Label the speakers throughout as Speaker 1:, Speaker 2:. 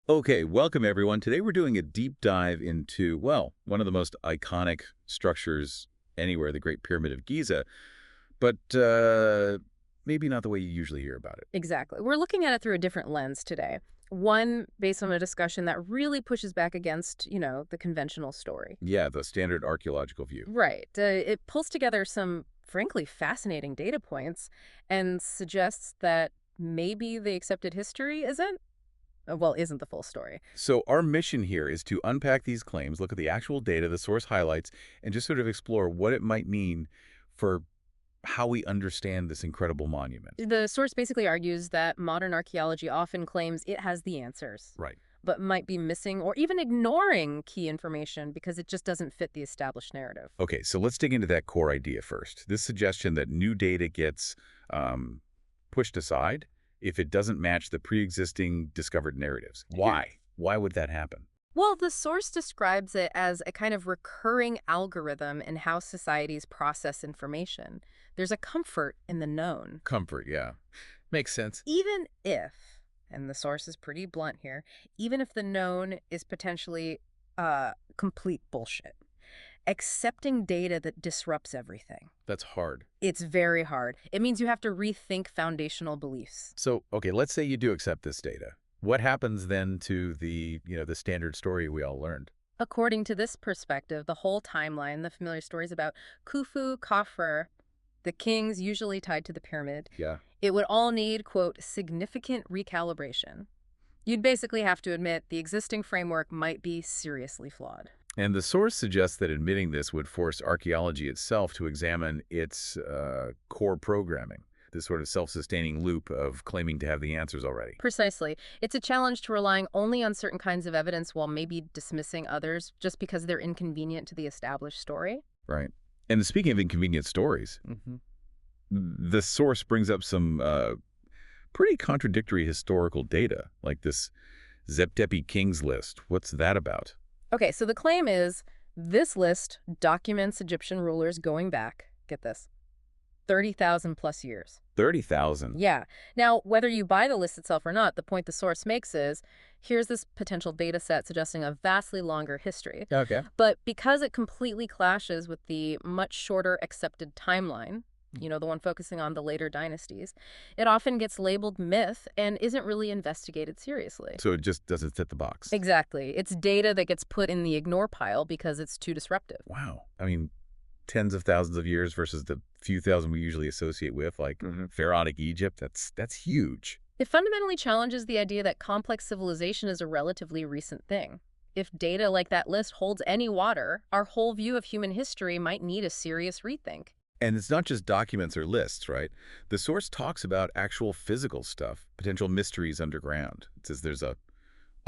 Speaker 1: Okay, welcome everyone. Today we're doing a deep dive into, well, one of the most iconic structures anywhere, the Great Pyramid of Giza, but maybe not the way you usually hear about it.
Speaker 2: Exactly. We're looking at it through a different lens today. One based on a discussion that really pushes back against, the conventional story.
Speaker 1: Yeah, the standard archaeological view.
Speaker 2: Right. It pulls together some, frankly, fascinating data points and suggests that maybe the accepted history isn't the full story.
Speaker 1: So our mission here is to unpack these claims, look at the actual data, the source highlights, and just sort of explore what it might mean for how we understand this incredible monument.
Speaker 2: The source basically argues that modern archaeology often claims it has the answers,
Speaker 1: Right.
Speaker 2: but might be missing or even ignoring key information because it just doesn't fit the established narrative.
Speaker 1: Okay, so let's dig into that core idea first. This suggestion that new data gets pushed aside if it doesn't match the pre-existing discovered narratives. Why? Why would that happen?
Speaker 2: Well, the source describes it as a kind of recurring algorithm in how societies process information. There's a comfort in the known.
Speaker 1: Comfort, yeah. Makes sense.
Speaker 2: Even if, and the source is pretty blunt here, even if the known is potentially complete bullshit. Accepting data that disrupts everything.
Speaker 1: That's hard.
Speaker 2: It's very hard. It means you have to rethink foundational beliefs.
Speaker 1: So, okay, let's say you do accept this data. What happens then to the standard story we all learned?
Speaker 2: According to this perspective, the whole timeline, the familiar stories about Khufu, Khafre, the kings usually tied to the pyramid,
Speaker 1: Yeah.
Speaker 2: it would all need, quote, significant recalibration. You'd basically have to admit the existing framework might be seriously flawed.
Speaker 1: And the source suggests that admitting this would force archaeology itself to examine its core programming, this sort of self-sustaining loop of claiming to have the answers already.
Speaker 2: Precisely. It's a challenge to relying only on certain kinds of evidence while maybe dismissing others just because they're inconvenient to the established story.
Speaker 1: Right. And speaking of inconvenient stories, the source brings up some pretty contradictory historical data, like this Zeptepi Kings list. What's that about?
Speaker 2: Okay, so the claim is this list documents Egyptian rulers going back, get this, 30,000 plus years.
Speaker 1: 30,000.
Speaker 2: Yeah. Now, whether you buy the list itself or not, the point the source makes is here's this potential data set suggesting a vastly longer history.
Speaker 1: Okay.
Speaker 2: But because it completely clashes with the much shorter accepted timeline, the one focusing on the later dynasties, it often gets labeled myth and isn't really investigated seriously.
Speaker 1: So it just doesn't fit the box.
Speaker 2: Exactly. It's data that gets put in the ignore pile because it's too disruptive.
Speaker 1: Wow. I mean, tens of thousands of years versus the few thousand we usually associate with, like pharaonic Egypt. That's huge.
Speaker 2: It fundamentally challenges the idea that complex civilization is a relatively recent thing. If data like that list holds any water, our whole view of human history might need a serious rethink.
Speaker 1: And it's not just documents or lists, right? The source talks about actual physical stuff, potential mysteries underground. It says there's a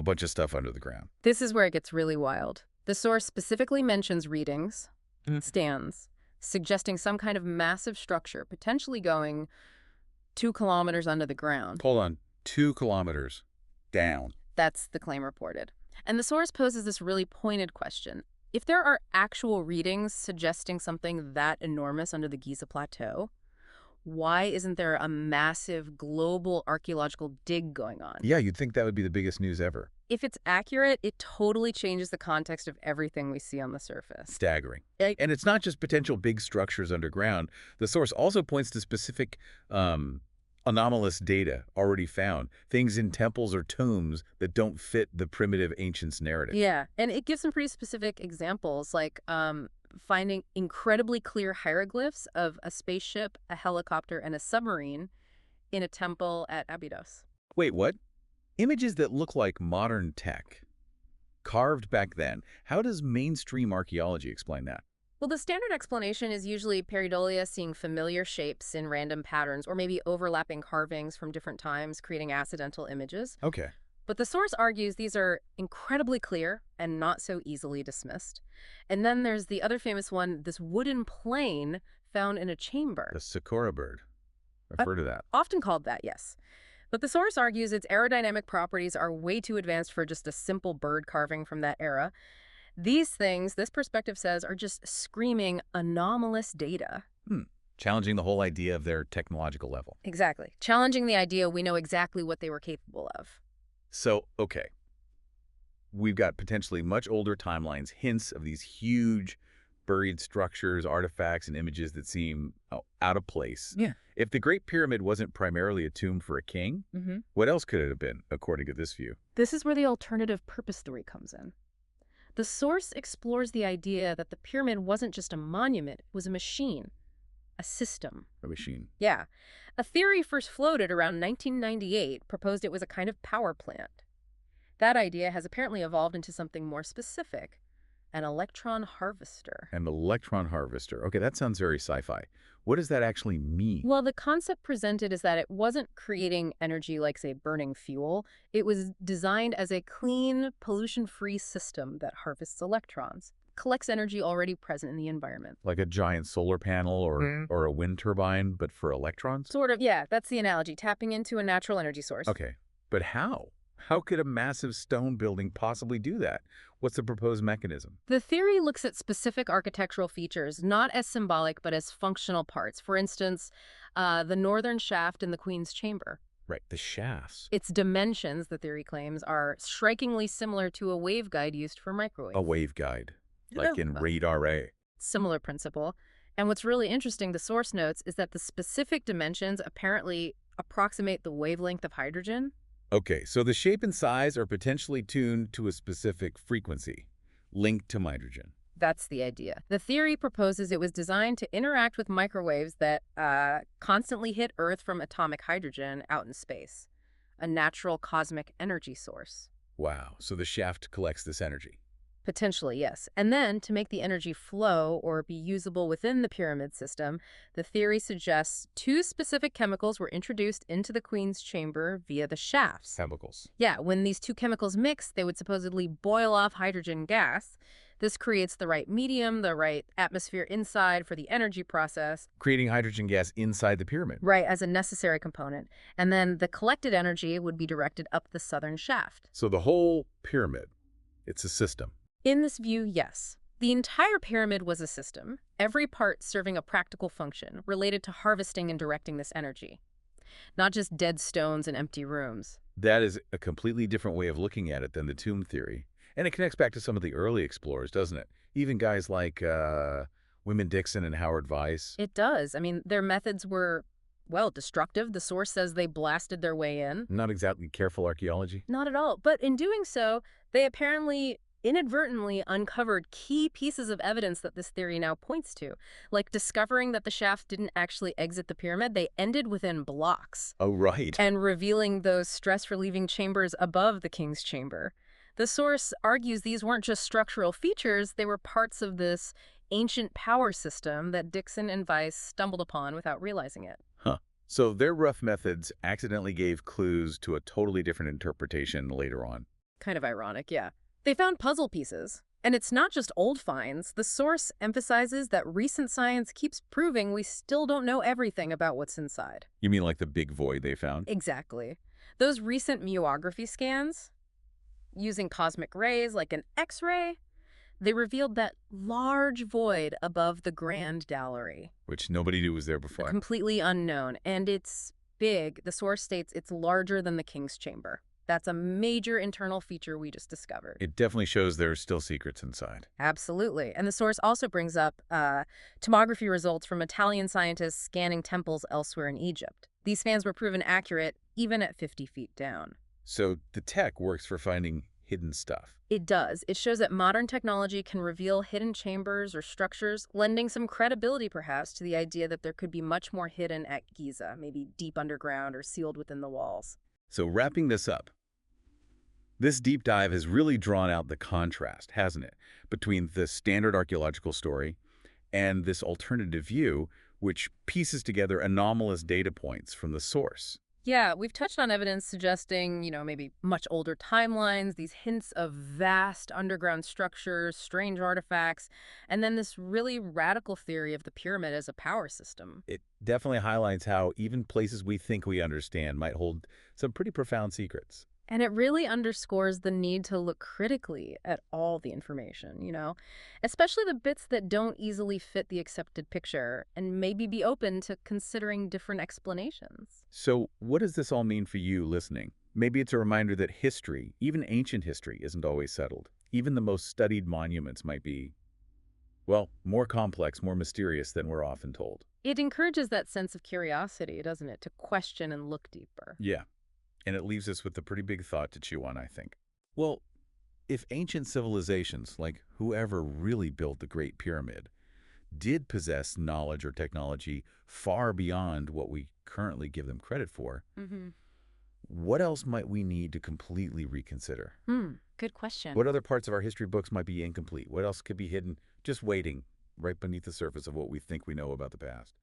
Speaker 1: bunch of stuff under the ground.
Speaker 2: This is where it gets really wild. The source specifically mentions readings, stands, suggesting some kind of massive structure, potentially going 2 kilometers under the ground.
Speaker 1: Hold on. 2 kilometers down.
Speaker 2: That's the claim reported. And the source poses this really pointed question. If there are actual readings suggesting something that enormous under the Giza Plateau, why isn't there a massive global archaeological dig going on?
Speaker 1: Yeah, you'd think that would be the biggest news ever.
Speaker 2: If it's accurate, it totally changes the context of everything we see on the surface.
Speaker 1: Staggering. And it's not just potential big structures underground. The source also points to specific anomalous data already found, things in temples or tombs that don't fit the primitive ancients narrative.
Speaker 2: Yeah, and it gives some pretty specific examples, like finding incredibly clear hieroglyphs of a spaceship, a helicopter, and a submarine in a temple at Abydos.
Speaker 1: Wait, what? Images that look like modern tech, carved back then. How does mainstream archaeology explain that?
Speaker 2: Well, the standard explanation is usually pareidolia seeing familiar shapes in random patterns or maybe overlapping carvings from different times, creating accidental images.
Speaker 1: Okay.
Speaker 2: But the source argues these are incredibly clear and not so easily dismissed. And then there's the other famous one, this wooden plane found in a chamber.
Speaker 1: The Sakura bird. I've heard of that.
Speaker 2: Often called that, yes. But the source argues its aerodynamic properties are way too advanced for just a simple bird carving from that era. These things, this perspective says, are just screaming anomalous data.
Speaker 1: Challenging the whole idea of their technological level.
Speaker 2: Exactly. Challenging the idea we know exactly what they were capable of.
Speaker 1: So, okay, we've got potentially much older timelines, hints of these huge buried structures, artifacts, and images that seem out of place.
Speaker 2: Yeah.
Speaker 1: If the Great Pyramid wasn't primarily a tomb for a king, what else could it have been, according to this view?
Speaker 2: This is where the alternative purpose theory comes in. The source explores the idea that the pyramid wasn't just a monument, it was a machine, a system.
Speaker 1: A machine.
Speaker 2: Yeah. A theory first floated around 1998 proposed it was a kind of power plant. That idea has apparently evolved into something more specific, an electron harvester.
Speaker 1: An electron harvester. Okay, that sounds very sci-fi. What does that actually mean?
Speaker 2: Well, the concept presented is that it wasn't creating energy like, say, burning fuel. It was designed as a clean, pollution-free system that harvests electrons, collects energy already present in the environment.
Speaker 1: Like a giant solar panel or a wind turbine, but for electrons?
Speaker 2: Sort of, yeah, that's the analogy, tapping into a natural energy source.
Speaker 1: Okay, but how? How could a massive stone building possibly do that? What's the proposed mechanism?
Speaker 2: The theory looks at specific architectural features, not as symbolic, but as functional parts. For instance, the northern shaft in the Queen's chamber.
Speaker 1: Right, the shafts.
Speaker 2: Its dimensions, the theory claims, are strikingly similar to a waveguide used for microwaves.
Speaker 1: A waveguide, like in radar A.
Speaker 2: Similar principle. And what's really interesting, the source notes, is that the specific dimensions apparently approximate the wavelength of hydrogen.
Speaker 1: Okay, so the shape and size are potentially tuned to a specific frequency, linked to hydrogen.
Speaker 2: That's the idea. The theory proposes it was designed to interact with microwaves that constantly hit Earth from atomic hydrogen out in space, a natural cosmic energy source.
Speaker 1: Wow, so the shaft collects this energy.
Speaker 2: Potentially, yes. And then, to make the energy flow or be usable within the pyramid system, the theory suggests two specific chemicals were introduced into the Queen's chamber via the shafts.
Speaker 1: Chemicals.
Speaker 2: Yeah, when these two chemicals mix, they would supposedly boil off hydrogen gas. This creates the right medium, the right atmosphere inside for the energy process.
Speaker 1: Creating hydrogen gas inside the pyramid.
Speaker 2: Right, as a necessary component. And then the collected energy would be directed up the southern shaft.
Speaker 1: So the whole pyramid, it's a system.
Speaker 2: In this view, yes. The entire pyramid was a system, every part serving a practical function related to harvesting and directing this energy. Not just dead stones and empty rooms.
Speaker 1: That is a completely different way of looking at it than the tomb theory. And it connects back to some of the early explorers, doesn't it? Even guys like Wyman Dixon and Howard Weiss.
Speaker 2: It does. I mean, their methods were, well, destructive. The source says they blasted their way in.
Speaker 1: Not exactly careful archaeology.
Speaker 2: Not at all. But in doing so, they apparently inadvertently uncovered key pieces of evidence that this theory now points to. Like discovering that the shaft didn't actually exit the pyramid, they ended within blocks.
Speaker 1: Oh, right.
Speaker 2: And revealing those stress-relieving chambers above the king's chamber. The source argues these weren't just structural features, they were parts of this ancient power system that Dixon and Weiss stumbled upon without realizing it.
Speaker 1: Huh. So their rough methods accidentally gave clues to a totally different interpretation later on.
Speaker 2: Kind of ironic, yeah. They found puzzle pieces. And it's not just old finds. The source emphasizes that recent science keeps proving we still don't know everything about what's inside.
Speaker 1: You mean like the big void they found?
Speaker 2: Exactly. Those recent myography scans, using cosmic rays like an X-ray, they revealed that large void above the Grand Gallery.
Speaker 1: Which nobody knew was there before.
Speaker 2: Completely unknown. And it's big. The source states it's larger than the king's chamber. That's a major internal feature we just discovered.
Speaker 1: It definitely shows there's still secrets inside.
Speaker 2: Absolutely. And the source also brings up tomography results from Italian scientists scanning temples elsewhere in Egypt. These scans were proven accurate even at 50 feet down.
Speaker 1: So the tech works for finding hidden stuff.
Speaker 2: It does. It shows that modern technology can reveal hidden chambers or structures, lending some credibility perhaps to the idea that there could be much more hidden at Giza, maybe deep underground or sealed within the walls.
Speaker 1: So wrapping this up, this deep dive has really drawn out the contrast, hasn't it, between the standard archaeological story and this alternative view, which pieces together anomalous data points from the source.
Speaker 2: Yeah, we've touched on evidence suggesting, maybe much older timelines, these hints of vast underground structures, strange artifacts, and then this really radical theory of the pyramid as a power system.
Speaker 1: It definitely highlights how even places we think we understand might hold some pretty profound secrets.
Speaker 2: And it really underscores the need to look critically at all the information, especially the bits that don't easily fit the accepted picture, and maybe be open to considering different explanations.
Speaker 1: So what does this all mean for you listening? Maybe it's a reminder that history, even ancient history, isn't always settled. Even the most studied monuments might be, well, more complex, more mysterious than we're often told.
Speaker 2: It encourages that sense of curiosity, doesn't it, to question and look deeper.
Speaker 1: Yeah, and it leaves us with a pretty big thought to chew on, I think. Well, if ancient civilizations, like whoever really built the Great Pyramid, did possess knowledge or technology far beyond what we currently give them credit for,
Speaker 2: Mm-hmm.
Speaker 1: what else might we need to completely reconsider?
Speaker 2: Good question.
Speaker 1: What other parts of our history books might be incomplete? What else could be hidden, just waiting, right beneath the surface of what we think we know about the past?